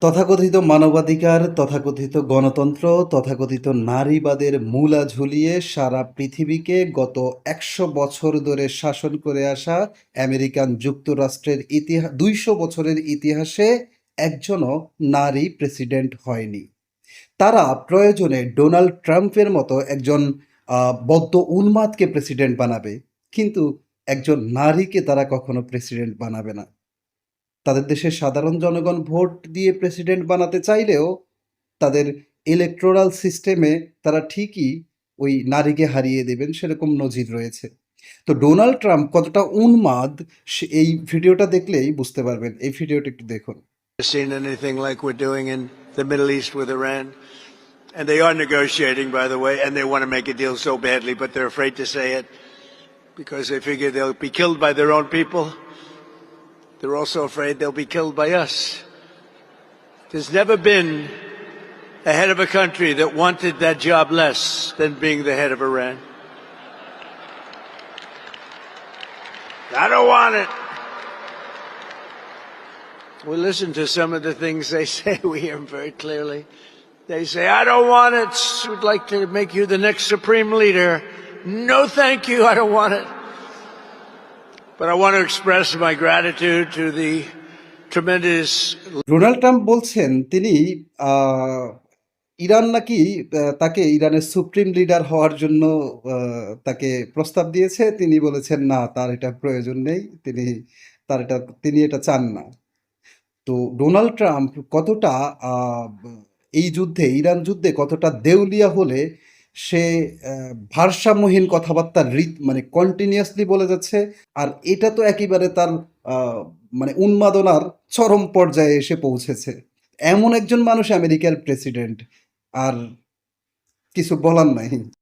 তথাকথিত মানবাধিকার, তথাকথিত গণতন্ত্র, তথাকথিত নারীবাদের মূলা ঝুলিয়ে সারা পৃথিবীকে গত ১০০ বছর ধরে শাসন করে আসা আমেরিকান যুক্তরাষ্ট্রের ২০০ বছরের ইতিহাসে একজনও নারী প্রেসিডেন্ট হয়নি। তারা প্রয়োজনে ডোনাল্ড ট্রাম্পের মতো একজন বদ্ধ উন্মাদকে প্রেসিডেন্ট বানাবে, কিন্তু একজন নারীকে তারা কখনো প্রেসিডেন্ট বানাবে না। তাদের দেশের সাধারণ জনগণ ভোট দিয়ে প্রেসিডেন্ট বানাতে চাইলেও তাদের ইলেকটোরাল সিস্টেমে তারা ঠিকই ওই নারীকে হারিয়ে দেবেন, সেরকম নজির রয়েছে। তো ডোনাল্ড ট্রাম্প কতটা উন্মাদ এই ভিডিওটা দেখলেই বুঝতে পারবেন। এই ভিডিওটা একটু দেখুন। Seen anything like we're doing in the Middle East with Iran? And they are negotiating, by the way, and they want to make a deal so badly, but they're afraid to say it because they figure they'll be killed by their own people. They're also afraid they'll be killed by us. There's never been a head of a country that wanted that job less than being the head of Iran. I don't want it. We listen to some of the things they say. We hear them very clearly. They say, I don't want it. We'd like to make you the next supreme leader. No, thank you. I don't want it. But I want to express my gratitude to the tremendous... Donald Trump বলছেন তিনি Iran নাকি তাকে ইরানের supreme leader হওয়ার জন্য তাকে প্রস্তাব দিয়েছে। তিনি বলেছেন না, তার এটা প্রয়োজন নেই, তিনি এটা চান না। তো ডোনাল্ড ট্রাম্প কতটা এই যুদ্ধে, ইরান যুদ্ধে কতটা দেউলিয়া হলে সে ভারসাম্যহীন কথাবার্তার মানে কন্টিনিউয়াসলি বলে যাচ্ছে। আর এটা তো একেবারে তার মানে উন্মাদনার চরম পর্যায়ে এসে পৌঁছেছে। এমন একজন মানুষ আমেরিকার প্রেসিডেন্ট, আর কিছু বলার নাই।